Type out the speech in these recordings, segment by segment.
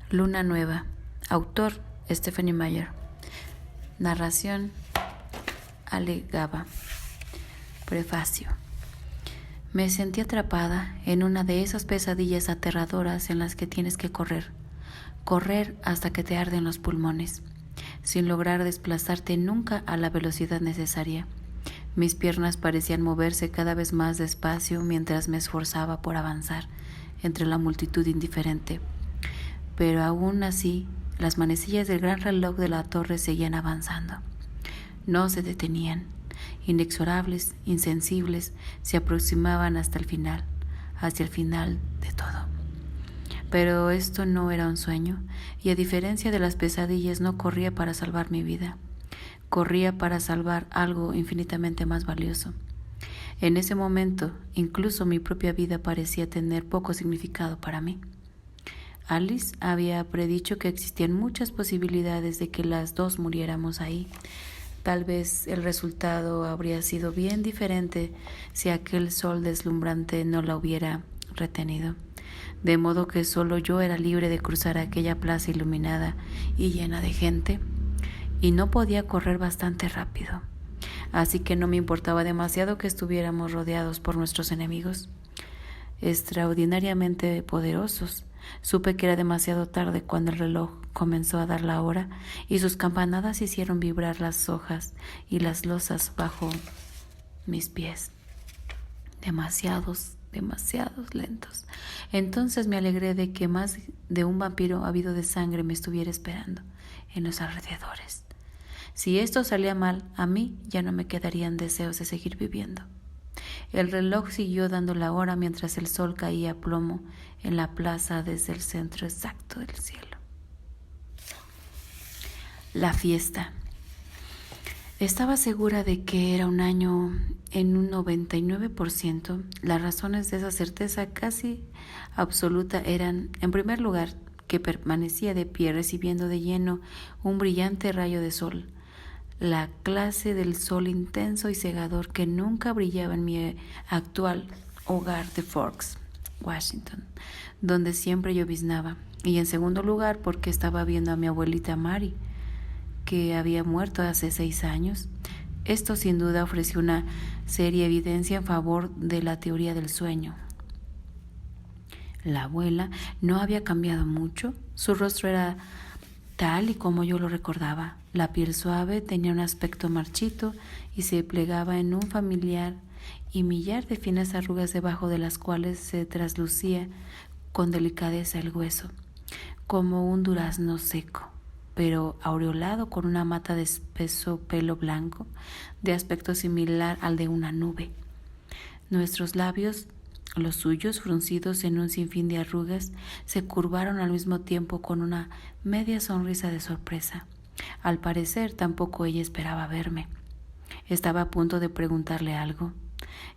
Luna Nueva. Autor Stephenie Meyer. Narración Ale Gaba. Prefacio. Me sentí atrapada en una de esas pesadillas aterradoras en las que tienes que correr hasta que te arden los pulmones, sin lograr desplazarte nunca a la velocidad necesaria. Mis piernas parecían moverse cada vez más despacio mientras me esforzaba por avanzar entre la multitud indiferente. Pero aún así, las manecillas del gran reloj de la torre seguían avanzando. No se detenían. Inexorables, insensibles, se aproximaban hasta el final, hacia el final de todo. Pero esto no era un sueño, y a diferencia de las pesadillas no corría para salvar mi vida. Corría para salvar algo infinitamente más valioso. En ese momento, incluso mi propia vida parecía tener poco significado para mí. Alice había predicho que existían muchas posibilidades de que las dos muriéramos ahí. Tal vez el resultado habría sido bien diferente si aquel sol deslumbrante no la hubiera retenido, de modo que solo yo era libre de cruzar aquella plaza iluminada y llena de gente, y no podía correr bastante rápido, así que no me importaba demasiado que estuviéramos rodeados por nuestros enemigos, extraordinariamente poderosos. Supe que era demasiado tarde cuando el reloj comenzó a dar la hora y sus campanadas hicieron vibrar las hojas y las losas bajo mis pies. Demasiados lentos. Entonces me alegré de que más de un vampiro ávido de sangre me estuviera esperando en los alrededores. Si esto salía mal, a mí ya no me quedarían deseos de seguir viviendo. El reloj siguió dando la hora mientras el sol caía a plomo en la plaza desde el centro exacto del cielo. La fiesta. Estaba segura de que era un año en un 99%. Las razones de esa certeza casi absoluta eran, en primer lugar, que permanecía de pie recibiendo de lleno un brillante rayo de sol, la clase del sol intenso y cegador que nunca brillaba en mi actual hogar de Forks, Washington, donde siempre lloviznaba, y en segundo lugar porque estaba viendo a mi abuelita Mary, que había muerto hace 6 años. Esto sin duda ofreció una seria evidencia en favor de la teoría del sueño. La abuela no había cambiado mucho, su rostro era tal y como yo lo recordaba. La piel suave tenía un aspecto marchito y se plegaba en un familiar y millar de finas arrugas debajo de las cuales se traslucía con delicadeza el hueso, como un durazno seco, pero aureolado con una mata de espeso pelo blanco, de aspecto similar al de una nube. Nuestros labios, los suyos fruncidos en un sinfín de arrugas, se curvaron al mismo tiempo con una media sonrisa de sorpresa. Al parecer, tampoco ella esperaba verme. Estaba a punto de preguntarle algo.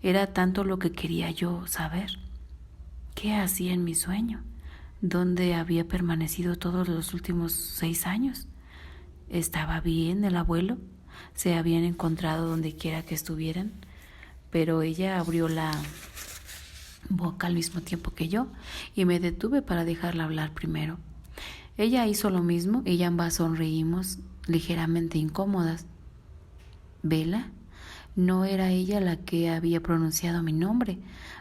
Era tanto lo que quería yo saber. ¿Qué hacía en mi sueño? ¿Dónde había permanecido todos los últimos 6 años? ¿Estaba bien el abuelo? ¿Se habían encontrado donde quiera que estuvieran? Pero ella abrió la boca al mismo tiempo que yo y me detuve para dejarla hablar primero. Ella hizo lo mismo y ambas sonreímos, ligeramente incómodas. ¿Bella? No era ella la que había pronunciado mi nombre,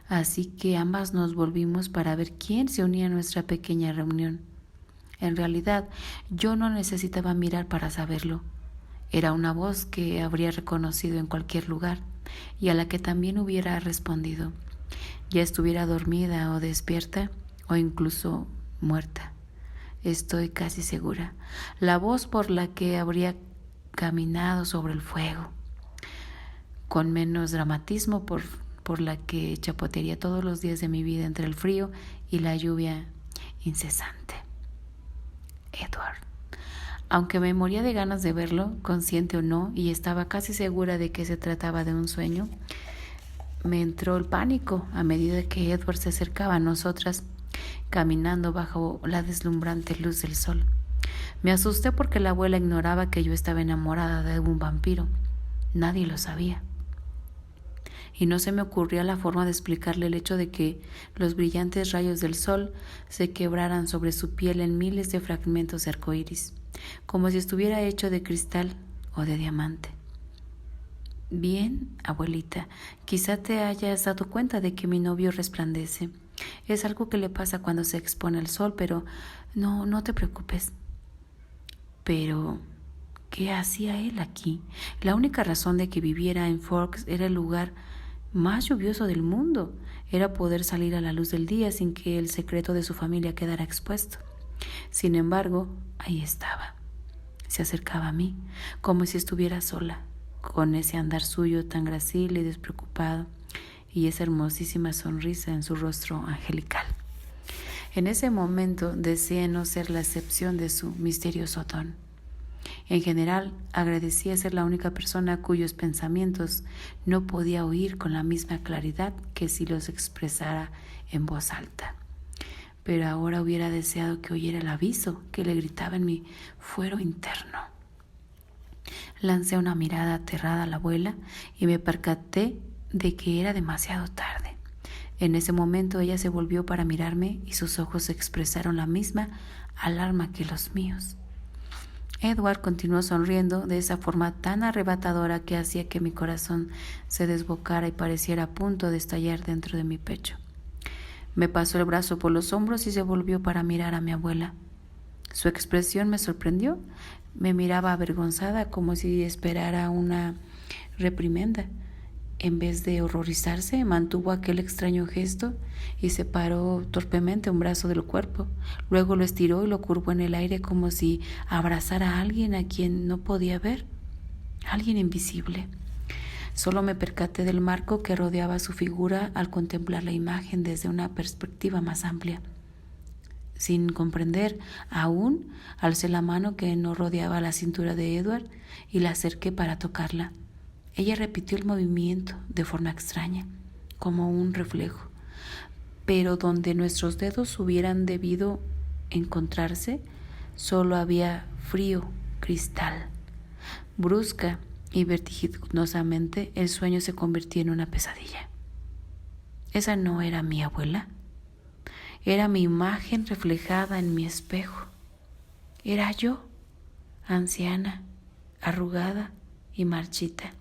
así que ambas nos volvimos para ver quién se unía a nuestra pequeña reunión. En realidad, yo no necesitaba mirar para saberlo. Era una voz que habría reconocido en cualquier lugar y a la que también hubiera respondido, ya estuviera dormida o despierta o incluso muerta. Estoy casi segura. La voz por la que habría caminado sobre el fuego, con menos dramatismo por la que chapotearía todos los días de mi vida entre el frío y la lluvia incesante. Edward. Aunque me moría de ganas de verlo, consciente o no, y estaba casi segura de que se trataba de un sueño, me entró el pánico a medida que Edward se acercaba a nosotras, caminando bajo la deslumbrante luz del sol. Me asusté porque la abuela ignoraba que yo estaba enamorada de un vampiro. Nadie lo sabía. y no se me ocurría la forma de explicarle el hecho de que los brillantes rayos del sol se quebraran sobre su piel en miles de fragmentos de arcoíris, como si estuviera hecho de cristal o de diamante. Bien, abuelita, quizá te hayas dado cuenta de que mi novio resplandece. Es algo que le pasa cuando se expone al sol, pero no te preocupes. Pero, ¿qué hacía él aquí? La única razón de que viviera en Forks era el lugar más lluvioso del mundo. Era poder salir a la luz del día sin que el secreto de su familia quedara expuesto. Sin embargo, ahí estaba. Se acercaba a mí, como si estuviera sola, con ese andar suyo tan gracil y despreocupado, y esa hermosísima sonrisa en su rostro angelical. En ese momento deseé no ser la excepción de su misterioso don. En general, agradecía ser la única persona cuyos pensamientos no podía oír con la misma claridad que si los expresara en voz alta. Pero ahora hubiera deseado que oyera el aviso que le gritaba en mi fuero interno. Lancé una mirada aterrada a la abuela y me percaté de que era demasiado tarde. En ese momento ella se volvió para mirarme y sus ojos expresaron la misma alarma que los míos. Edward continuó sonriendo de esa forma tan arrebatadora que hacía que mi corazón se desbocara y pareciera a punto de estallar dentro de mi pecho. Me pasó el brazo por los hombros y se volvió para mirar a mi abuela. Su expresión me sorprendió. Me miraba avergonzada como si esperara una reprimenda. En vez de horrorizarse, mantuvo aquel extraño gesto y separó torpemente un brazo del cuerpo. Luego lo estiró y lo curvó en el aire como si abrazara a alguien a quien no podía ver, alguien invisible. Solo me percaté del marco que rodeaba su figura al contemplar la imagen desde una perspectiva más amplia. Sin comprender aún, alcé la mano que no rodeaba la cintura de Edward y la acerqué para tocarla. Ella repitió el movimiento de forma extraña, como un reflejo, pero donde nuestros dedos hubieran debido encontrarse, solo había frío cristal. Brusca y vertiginosamente, el sueño se convirtió en una pesadilla. ¿Esa no era mi abuela? Era mi imagen reflejada en mi espejo. Era yo, anciana, arrugada y marchita.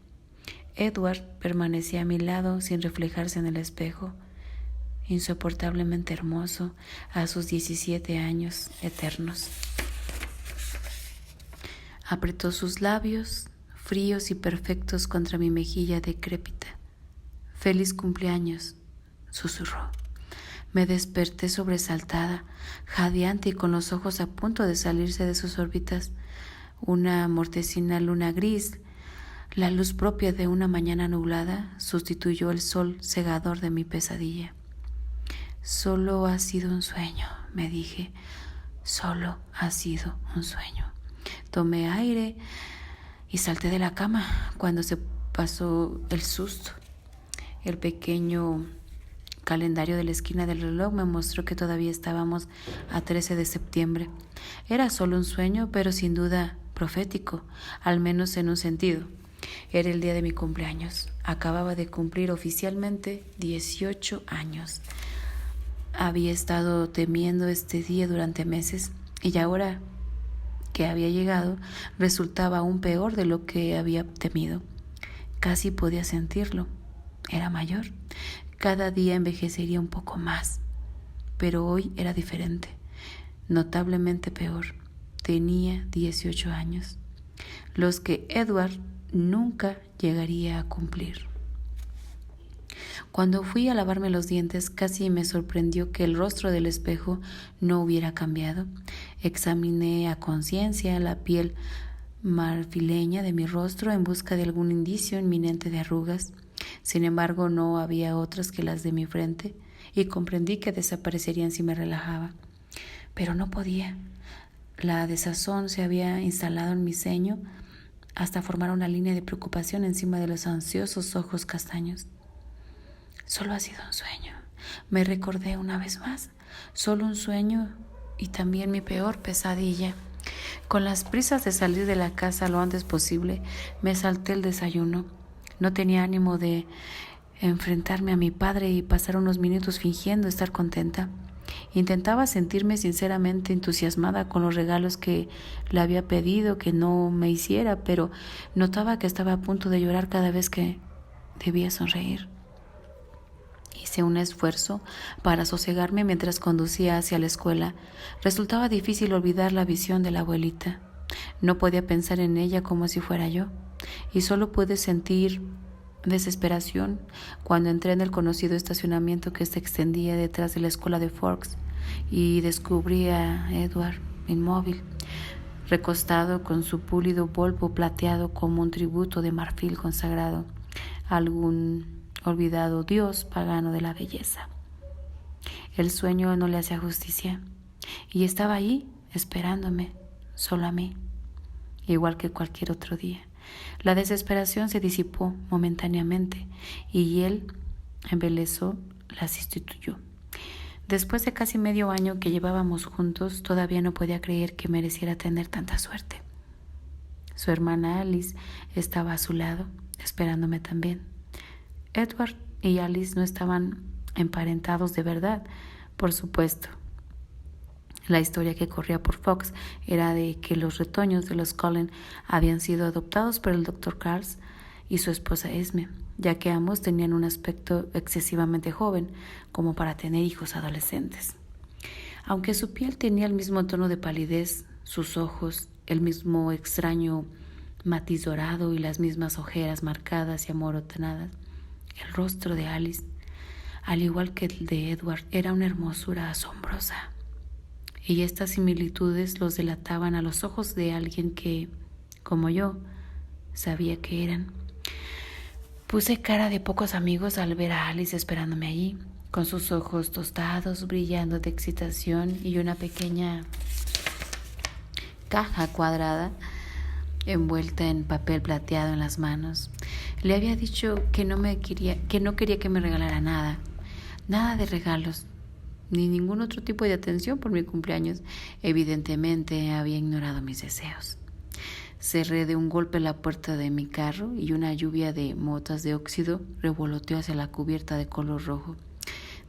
Edward permanecía a mi lado sin reflejarse en el espejo, insoportablemente hermoso a sus 17 años eternos. Apretó sus labios, fríos y perfectos, contra mi mejilla decrépita. «Feliz cumpleaños», susurró. Me desperté sobresaltada, jadeante y con los ojos a punto de salirse de sus órbitas. Una mortecina luna gris, la luz propia de una mañana nublada, sustituyó el sol cegador de mi pesadilla. «Solo ha sido un sueño», me dije. «Solo ha sido un sueño». Tomé aire y salté de la cama cuando se pasó el susto. El pequeño calendario de la esquina del reloj me mostró que todavía estábamos a 13 de septiembre. Era solo un sueño, pero sin duda profético, al menos en un sentido. Era el día de mi cumpleaños. Acababa de cumplir oficialmente 18 años. Había estado temiendo este día durante meses y ahora que había llegado resultaba aún peor de lo que había temido. Casi podía sentirlo. Era mayor. Cada día envejecería un poco más, pero hoy era diferente, notablemente peor. Tenía 18 años, los que Edward nunca llegaría a cumplir. Cuando fui a lavarme los dientes, casi me sorprendió que el rostro del espejo no hubiera cambiado. Examiné a conciencia la piel marfileña de mi rostro en busca de algún indicio inminente de arrugas. Sin embargo, no había otras que las de mi frente, y comprendí que desaparecerían si me relajaba. Pero no podía. La desazón se había instalado en mi ceño hasta formar una línea de preocupación encima de los ansiosos ojos castaños. Solo ha sido un sueño, me recordé una vez más. Solo un sueño y también mi peor pesadilla. Con las prisas de salir de la casa lo antes posible, me salté el desayuno. No tenía ánimo de enfrentarme a mi padre y pasar unos minutos fingiendo estar contenta. Intentaba sentirme sinceramente entusiasmada con los regalos que le había pedido que no me hiciera, pero notaba que estaba a punto de llorar cada vez que debía sonreír. Hice un esfuerzo para sosegarme mientras conducía hacia la escuela. Resultaba difícil olvidar la visión de la abuelita. No podía pensar en ella como si fuera yo, y solo pude sentir desesperación cuando entré en el conocido estacionamiento que se extendía detrás de la escuela de Forks y descubrí a Edward inmóvil, recostado con su pulido polvo plateado como un tributo de marfil consagrado a algún olvidado dios pagano de la belleza. El sueño no le hacía justicia y estaba ahí esperándome, solo a mí, igual que cualquier otro día. La desesperación se disipó momentáneamente y él, embelesó, la sustituyó. Después de casi medio año que llevábamos juntos, todavía no podía creer que mereciera tener tanta suerte. Su hermana Alice estaba a su lado, esperándome también. Edward y Alice no estaban emparentados de verdad, por supuesto. La historia que corría por Fox era de que los retoños de los Cullen habían sido adoptados por el Dr. Carls y su esposa Esme, ya que ambos tenían un aspecto excesivamente joven como para tener hijos adolescentes. Aunque su piel tenía el mismo tono de palidez, sus ojos, el mismo extraño matiz dorado y las mismas ojeras marcadas y amorotenadas, el rostro de Alice, al igual que el de Edward, era una hermosura asombrosa. Y estas similitudes los delataban a los ojos de alguien que, como yo, sabía que eran. Puse cara de pocos amigos al ver a Alice esperándome allí, con sus ojos tostados, brillando de excitación y una pequeña caja cuadrada envuelta en papel plateado en las manos. Le había dicho que no quería que me regalara nada de regalos, ni ningún otro tipo de atención por mi cumpleaños. Evidentemente había ignorado mis deseos. Cerré de un golpe la puerta de mi carro y una lluvia de motas de óxido revoloteó hacia la cubierta de color rojo.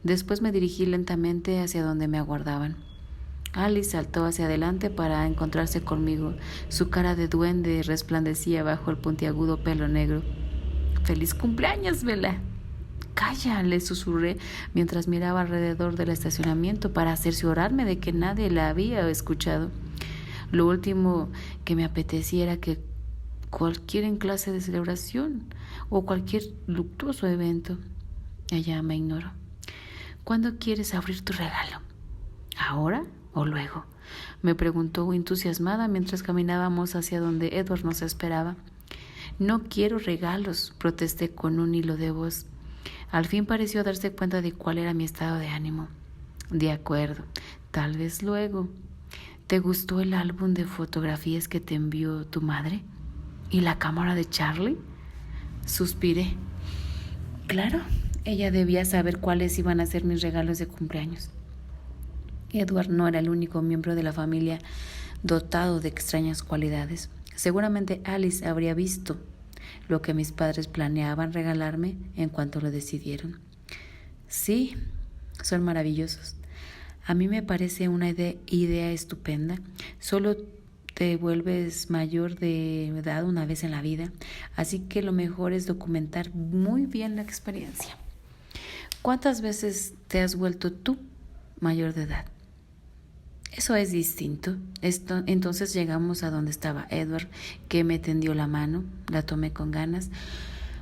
Después me dirigí lentamente hacia donde me aguardaban. Alice saltó hacia adelante para encontrarse conmigo. Su cara de duende resplandecía bajo el puntiagudo pelo negro. ¡Feliz cumpleaños, Bella! «Calla», le susurré mientras miraba alrededor del estacionamiento para cerciorarme de que nadie la había escuchado. Lo último que me apetecía era que cualquier clase de celebración o cualquier luctuoso evento. Ella me ignoró. «¿Cuándo quieres abrir tu regalo? ¿Ahora o luego?», me preguntó entusiasmada mientras caminábamos hacia donde Edward nos esperaba. «No quiero regalos», protesté con un hilo de voz. Al fin pareció darse cuenta de cuál era mi estado de ánimo. «De acuerdo, tal vez luego. ¿Te gustó el álbum de fotografías que te envió tu madre? ¿Y la cámara de Charlie?», suspiré. Claro, ella debía saber cuáles iban a ser mis regalos de cumpleaños. Edward no era el único miembro de la familia dotado de extrañas cualidades. Seguramente Alice habría visto lo que mis padres planeaban regalarme en cuanto lo decidieron. Sí, son maravillosos. A mí me parece una idea estupenda. Solo te vuelves mayor de edad una vez en la vida, así que lo mejor es documentar muy bien la experiencia. ¿Cuántas veces te has vuelto tú mayor de edad? Eso es distinto. Entonces llegamos a donde estaba Edward, que me tendió la mano. La tomé con ganas,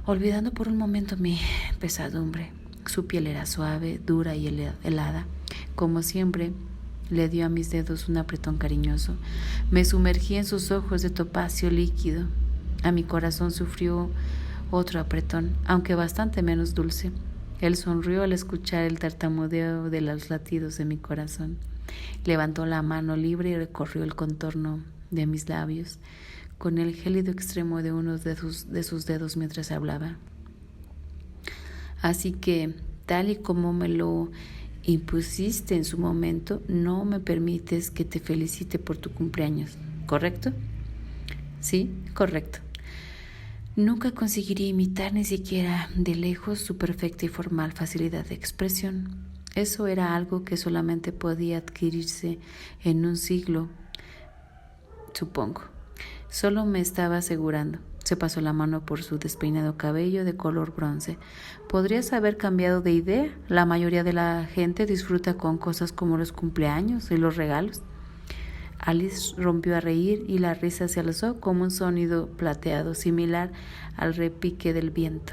olvidando por un momento mi pesadumbre. Su piel era suave, dura y helada. Como siempre, le dio a mis dedos un apretón cariñoso. Me sumergí en sus ojos de topacio líquido. A mi corazón sufrió otro apretón, aunque bastante menos dulce. Él sonrió al escuchar el tartamudeo de los latidos de mi corazón. Levantó la mano libre y recorrió el contorno de mis labios con el gélido extremo de uno de sus dedos mientras hablaba. Así que, tal y como me lo impusiste en su momento, no me permites que te felicite por tu cumpleaños, ¿correcto? Sí, correcto. Nunca conseguiría imitar ni siquiera de lejos su perfecta y formal facilidad de expresión. Eso era algo que solamente podía adquirirse en un siglo, supongo. Solo me estaba asegurando. Se pasó la mano por su despeinado cabello de color bronce. ¿Podrías haber cambiado de idea? La mayoría de la gente disfruta con cosas como los cumpleaños y los regalos. Alice rompió a reír y la risa se alzó como un sonido plateado, similar al repique del viento.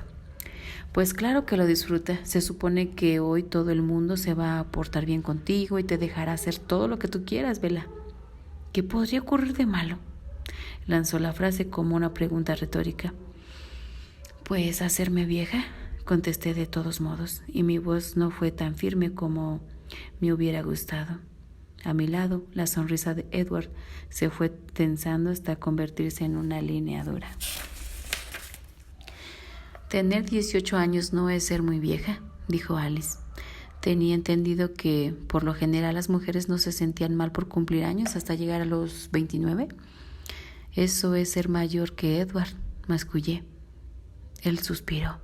Pues claro que lo disfruta. Se supone que hoy todo el mundo se va a portar bien contigo y te dejará hacer todo lo que tú quieras, Bella. ¿Qué podría ocurrir de malo? Lanzó la frase como una pregunta retórica. Pues hacerme vieja, contesté de todos modos, y mi voz no fue tan firme como me hubiera gustado. A mi lado, la sonrisa de Edward se fue tensando hasta convertirse en una línea dura. Tener 18 años no es ser muy vieja, dijo Alice. Tenía entendido que, por lo general, las mujeres no se sentían mal por cumplir años hasta llegar a los 29. Eso es ser mayor que Edward, mascullé. Él suspiró.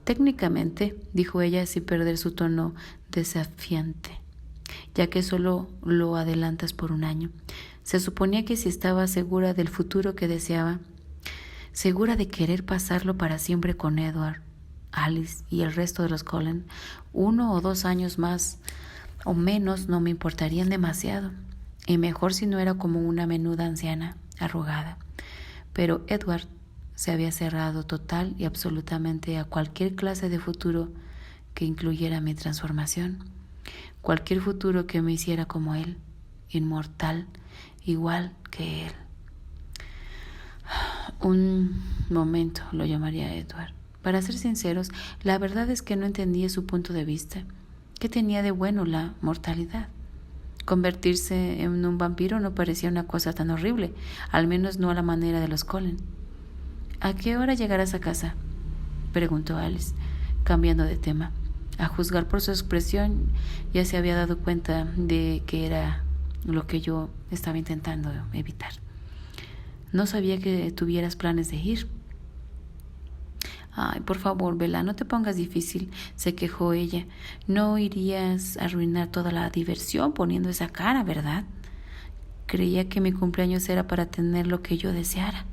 Técnicamente, dijo ella sin perder su tono desafiante, ya que solo lo adelantas por un año. Se suponía que si estaba segura del futuro que deseaba, segura de querer pasarlo para siempre con Edward, Alice y el resto de los Cullen, 1 o 2 años más o menos no me importarían demasiado, y mejor si no era como una menuda anciana arrugada. Pero Edward se había cerrado total y absolutamente a cualquier clase de futuro que incluyera mi transformación, cualquier futuro que me hiciera como él, inmortal, igual que él. Un momento, lo llamaría Edward. Para ser sinceros, la verdad es que no entendía su punto de vista. ¿Qué tenía de bueno la mortalidad? Convertirse en un vampiro no parecía una cosa tan horrible, al menos no a la manera de los Cullen. ¿A qué hora llegarás a casa?, preguntó Alice, cambiando de tema. A juzgar por su expresión, ya se había dado cuenta de que era lo que yo estaba intentando evitar. No sabía que tuvieras planes de ir. Ay, por favor, Bella, no te pongas difícil, se quejó ella. No irías a arruinar toda la diversión poniendo esa cara, ¿verdad? Creía que mi cumpleaños era para tener lo que yo deseara.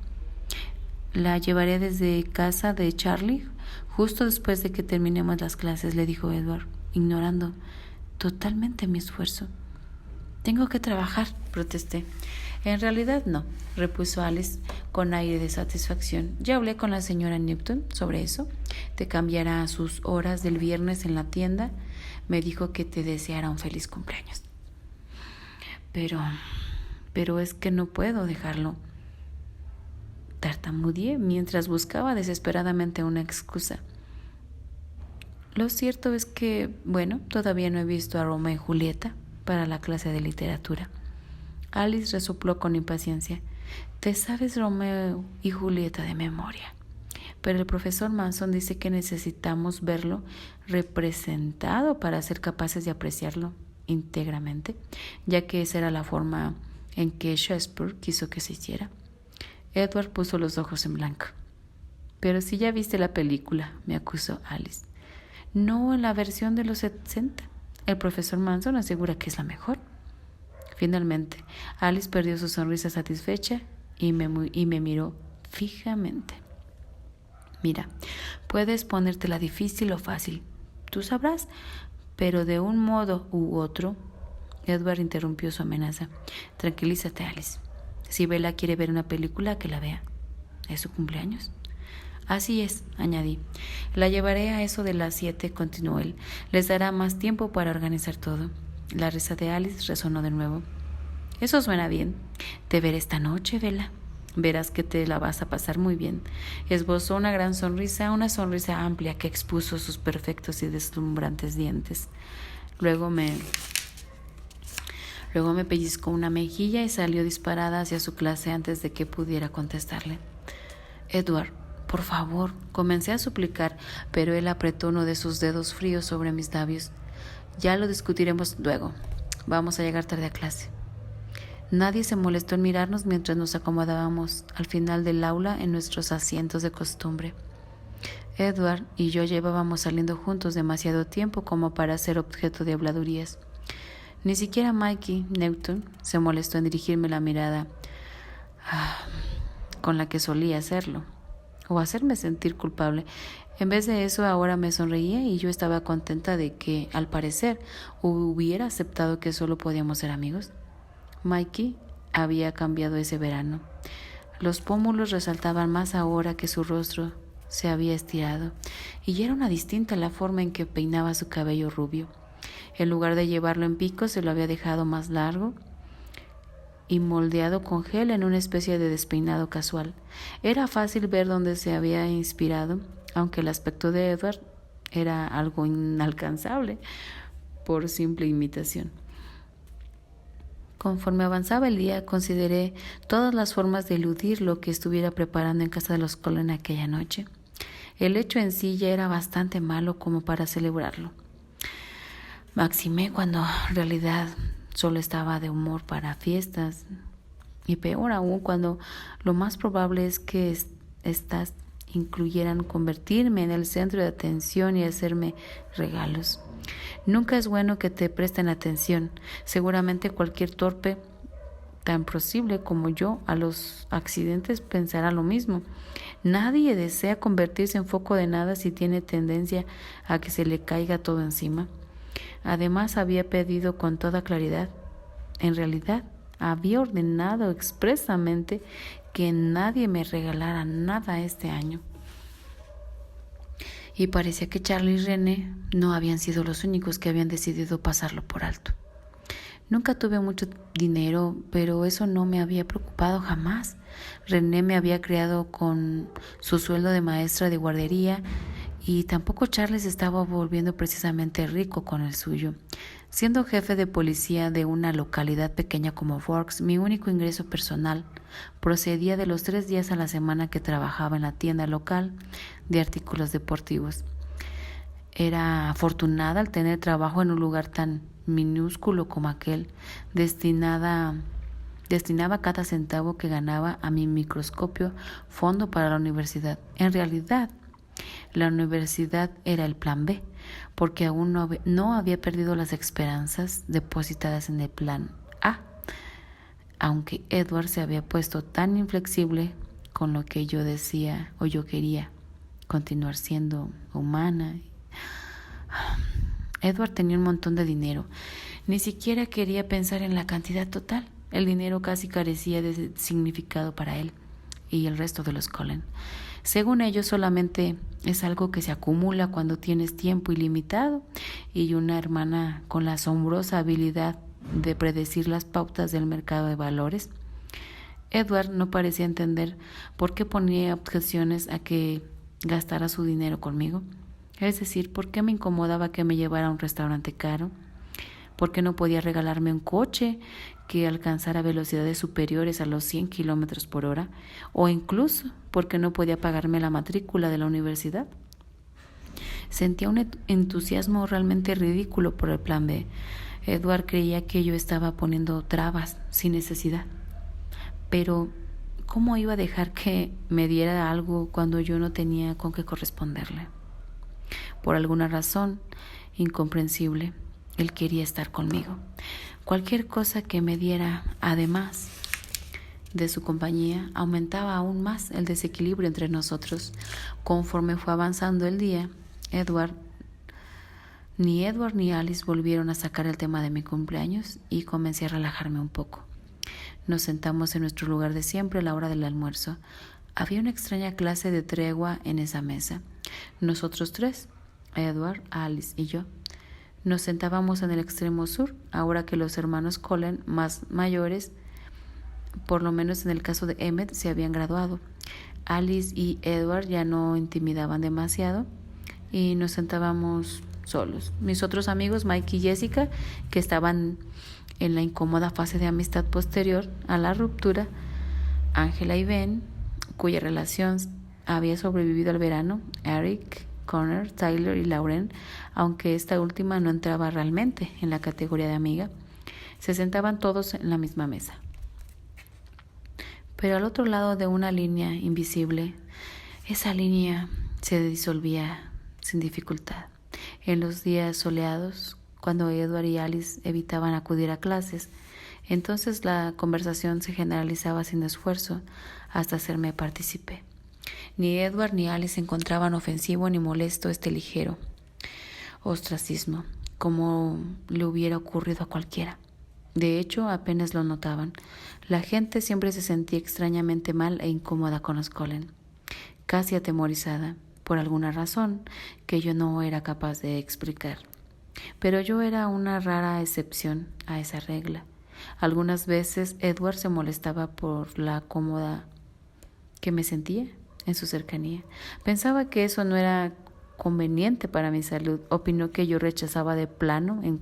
La llevaré desde casa de Charlie justo después de que terminemos las clases, le dijo Edward, ignorando totalmente mi esfuerzo. Tengo que trabajar, protesté. En realidad no, repuso Alice con aire de satisfacción. Ya hablé con la señora Newton sobre eso. Te cambiará sus horas del viernes en la tienda. Me dijo que te deseara un feliz cumpleaños. Pero es que no puedo dejarlo. Tartamudeé mientras buscaba desesperadamente una excusa. Lo cierto es que, todavía no he visto a Romeo y Julieta para la clase de literatura. Alice resopló con impaciencia. Te sabes Romeo y Julieta de memoria. Pero el profesor Manson dice que necesitamos verlo representado para ser capaces de apreciarlo íntegramente, ya que esa era la forma en que Shakespeare quiso que se hiciera. Edward puso los ojos en blanco. Pero si ya viste la película, me acusó Alice. No en la versión de los 60. El profesor Manson asegura que es la mejor. Finalmente, Alice perdió su sonrisa satisfecha y me miró fijamente. Mira, puedes ponértela difícil o fácil. Tú sabrás, pero de un modo u otro. Edward interrumpió su amenaza. Tranquilízate, Alice. Si Bella quiere ver una película, que la vea. ¿Es su cumpleaños? Así es, añadí. La llevaré a eso de las 7, continuó él. Les dará más tiempo para organizar todo. La risa de Alice resonó de nuevo. Eso suena bien. Te veré esta noche, Bella. Verás que te la vas a pasar muy bien. Esbozó una gran sonrisa, una sonrisa amplia que expuso sus perfectos y deslumbrantes dientes. Luego me pellizcó una mejilla y salió disparada hacia su clase antes de que pudiera contestarle. Edward, por favor, comencé a suplicar, pero él apretó uno de sus dedos fríos sobre mis labios. Ya lo discutiremos luego. Vamos a llegar tarde a clase. Nadie se molestó en mirarnos mientras nos acomodábamos al final del aula en nuestros asientos de costumbre. Edward y yo llevábamos saliendo juntos demasiado tiempo como para ser objeto de habladurías. Ni siquiera Mikey Newton se molestó en dirigirme la mirada con la que solía hacerlo, o hacerme sentir culpable. En vez de eso, ahora me sonreía y yo estaba contenta de que, al parecer, hubiera aceptado que solo podíamos ser amigos. Mikey había cambiado ese verano. Los pómulos resaltaban más ahora que su rostro se había estirado, y ya era una distinta la forma en que peinaba su cabello rubio. En lugar de llevarlo en pico, se lo había dejado más largo y moldeado con gel en una especie de despeinado casual. Era fácil ver dónde se había inspirado, aunque el aspecto de Edward era algo inalcanzable por simple imitación. Conforme avanzaba el día, consideré todas las formas de eludir lo que estuviera preparando en casa de los Cullen aquella noche. El hecho en sí ya era bastante malo como para celebrarlo. Maximé cuando en realidad solo estaba de humor para fiestas, y peor aún cuando lo más probable es que estas incluyeran convertirme en el centro de atención y hacerme regalos. Nunca es bueno que te presten atención. Seguramente cualquier torpe tan posible como yo a los accidentes pensará lo mismo. Nadie desea convertirse en foco de nada si tiene tendencia a que se le caiga todo encima. Además, había pedido con toda claridad. En realidad, había ordenado expresamente que nadie me regalara nada este año. Y parecía que Charlie y René no habían sido los únicos que habían decidido pasarlo por alto. Nunca tuve mucho dinero, pero eso no me había preocupado jamás. René me había criado con su sueldo de maestra de guardería, y tampoco Charlie se estaba volviendo precisamente rico con el suyo. Siendo jefe de policía de una localidad pequeña como Forks, mi único ingreso personal procedía de los 3 días a la semana que trabajaba en la tienda local de artículos deportivos. Era afortunada al tener trabajo en un lugar tan minúsculo como aquel. Destinaba cada centavo que ganaba a mi microscopio fondo para la universidad. En realidad, la universidad era el plan B, porque aún no había perdido las esperanzas depositadas en el plan A, aunque Edward se había puesto tan inflexible con lo que yo decía o yo quería continuar siendo humana. Edward tenía un montón de dinero. Ni siquiera quería pensar en la cantidad total. El dinero casi carecía de significado para él y el resto de los Cullen. Según ellos, solamente es algo que se acumula cuando tienes tiempo ilimitado y una hermana con la asombrosa habilidad de predecir las pautas del mercado de valores. Edward no parecía entender por qué ponía objeciones a que gastara su dinero conmigo. Es decir, por qué me incomodaba que me llevara a un restaurante caro, por qué no podía regalarme un coche que alcanzara velocidades superiores a los 100 kilómetros por hora, o incluso por qué no podía pagarme la matrícula de la universidad. Sentía un entusiasmo realmente ridículo por el plan B. Edward creía que yo estaba poniendo trabas sin necesidad. Pero, ¿cómo iba a dejar que me diera algo cuando yo no tenía con qué corresponderle? Por alguna razón incomprensible, él quería estar conmigo. Cualquier cosa que me diera, además de su compañía, aumentaba aún más el desequilibrio entre nosotros. Conforme fue avanzando el día, ni Edward ni Alice volvieron a sacar el tema de mi cumpleaños y comencé a relajarme un poco. Nos sentamos en nuestro lugar de siempre a la hora del almuerzo. Había una extraña clase de tregua en esa mesa. Nosotros tres, Edward, Alice y yo, nos sentábamos en el extremo sur, ahora que los hermanos Cullen, más mayores, por lo menos en el caso de Emmett, se habían graduado. Alice y Edward ya no intimidaban demasiado y nos sentábamos solos. Mis otros amigos, Mike y Jessica, que estaban en la incómoda fase de amistad posterior a la ruptura, Angela y Ben, cuya relación había sobrevivido al verano, Eric, Connor, Tyler y Lauren, aunque esta última no entraba realmente en la categoría de amiga, se sentaban todos en la misma mesa. pero al otro lado de una línea invisible, esa línea se disolvía sin dificultad. En los días soleados, cuando Edward y Alice evitaban acudir a clases, entonces la conversación se generalizaba sin esfuerzo hasta hacerme partícipe. Ni Edward ni Alice encontraban ofensivo ni molesto este ligero ostracismo, como le hubiera ocurrido a cualquiera. De hecho, apenas lo notaban. La gente siempre se sentía extrañamente mal e incómoda con los Cullen, casi atemorizada, por alguna razón que yo no era capaz de explicar. Pero yo era una rara excepción a esa regla. Algunas veces Edward se molestaba por la cómoda que me sentía en su cercanía. Pensaba que eso no era conveniente para mi salud. Opinó que yo rechazaba de plano en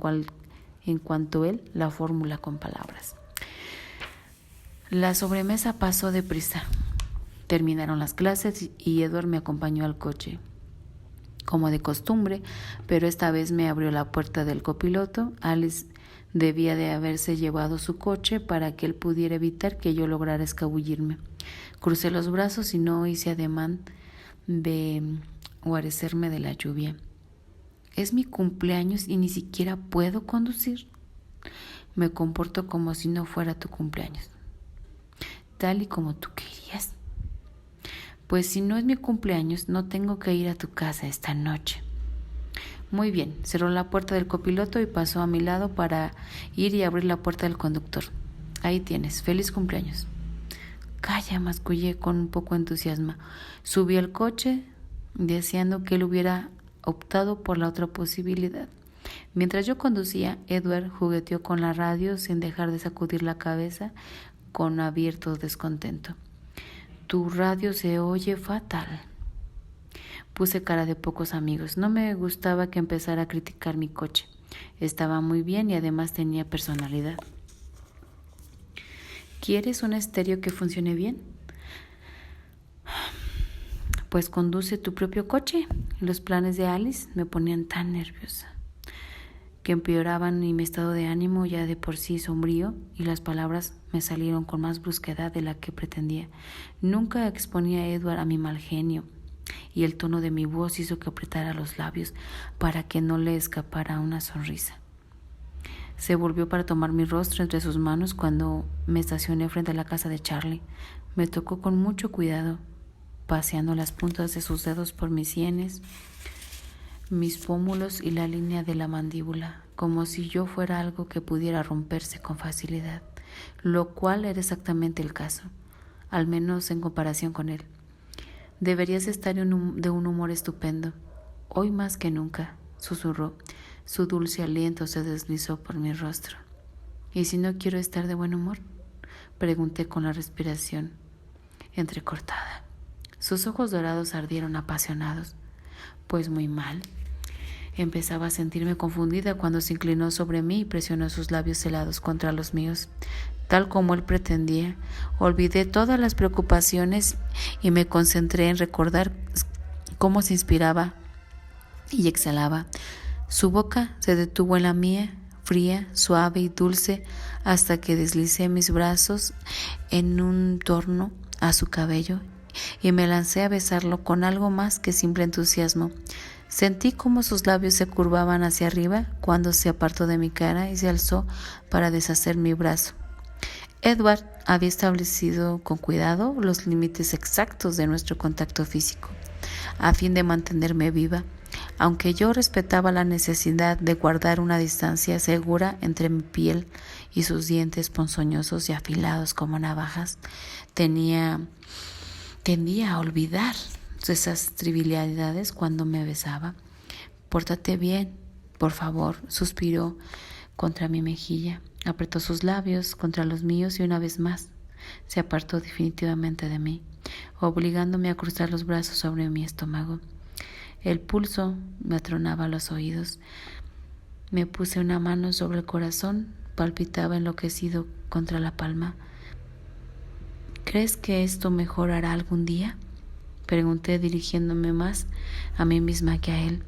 cuanto él la fórmula con palabras. La sobremesa pasó deprisa. Terminaron las clases y Edward me acompañó al coche, como de costumbre, pero esta vez me abrió la puerta del copiloto. Alice debía de haberse llevado su coche para que él pudiera evitar que yo lograra escabullirme. Crucé los brazos y no hice ademán de guarecerme de la lluvia. Es mi cumpleaños y ni siquiera puedo conducir. Me comporto como si no fuera tu cumpleaños, tal y como tú querías. Pues si no es mi cumpleaños, no tengo que ir a tu casa esta noche. Muy bien, cerró la puerta del copiloto y pasó a mi lado para ir y abrir la puerta del conductor. Ahí tienes, feliz cumpleaños. Calla, mascullé con un poco de entusiasmo. Subí al coche, deseando que él hubiera optado por la otra posibilidad. Mientras yo conducía, Edward jugueteó con la radio sin dejar de sacudir la cabeza con abierto descontento. Tu radio se oye fatal. Puse cara de pocos amigos. No me gustaba que empezara a criticar mi coche. Estaba muy bien y además tenía personalidad. ¿Quieres un estéreo que funcione bien? Pues conduce tu propio coche. Los planes de Alice me ponían tan nerviosa que empeoraban mi estado de ánimo ya de por sí sombrío, y las palabras me salieron con más brusquedad de la que pretendía. Nunca exponía a Edward a mi mal genio, y el tono de mi voz hizo que apretara los labios para que no le escapara una sonrisa. Se volvió para tomar mi rostro entre sus manos cuando me estacioné frente a la casa de Charlie. Me tocó con mucho cuidado, paseando las puntas de sus dedos por mis sienes, mis pómulos y la línea de la mandíbula, como si yo fuera algo que pudiera romperse con facilidad, lo cual era exactamente el caso, al menos en comparación con él. Deberías estar de un humor estupendo, hoy más que nunca, susurró. Su dulce aliento se deslizó por mi rostro. ¿Y si no quiero estar de buen humor?, pregunté con la respiración entrecortada. Sus ojos dorados ardieron apasionados. Pues muy mal. Empezaba a sentirme confundida cuando se inclinó sobre mí y presionó sus labios helados contra los míos. Tal como él pretendía, olvidé todas las preocupaciones y me concentré en recordar cómo se inspiraba y exhalaba. Su boca se detuvo en la mía, fría, suave y dulce, hasta que deslicé mis brazos en un torno a su cabello y me lancé a besarlo con algo más que simple entusiasmo. Sentí cómo sus labios se curvaban hacia arriba cuando se apartó de mi cara y se alzó para deshacer mi brazo. Edward había establecido con cuidado los límites exactos de nuestro contacto físico, a fin de mantenerme viva, aunque yo respetaba la necesidad de guardar una distancia segura entre mi piel y sus dientes ponzoñosos y afilados como navajas. Tendía a olvidar esas trivialidades cuando me besaba. Pórtate bien, por favor, suspiró contra mi mejilla. Apretó sus labios contra los míos y una vez más se apartó definitivamente de mí, obligándome a cruzar los brazos sobre mi estómago. El pulso me atronaba los oídos. Me puse una mano sobre el corazón, palpitaba enloquecido contra la palma. ¿Crees que esto mejorará algún día?, pregunté, dirigiéndome más a mí misma que a él.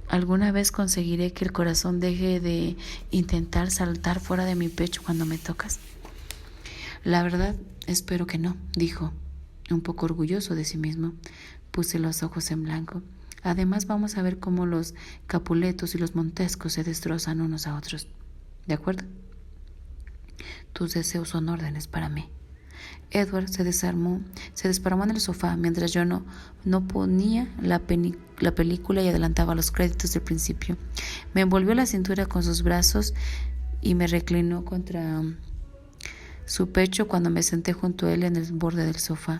¿Alguna vez conseguiré que el corazón deje de intentar saltar fuera de mi pecho cuando me tocas? La verdad, espero que no, dijo, un poco orgulloso de sí mismo. Puse los ojos en blanco. Además, vamos a ver cómo los Capuletos y los Montescos se destrozan unos a otros. ¿De acuerdo? Tus deseos son órdenes para mí. Edward se desparramó en el sofá mientras yo no ponía la película y adelantaba los créditos del principio. Me envolvió la cintura con sus brazos y me reclinó contra su pecho cuando me senté junto a él en el borde del sofá.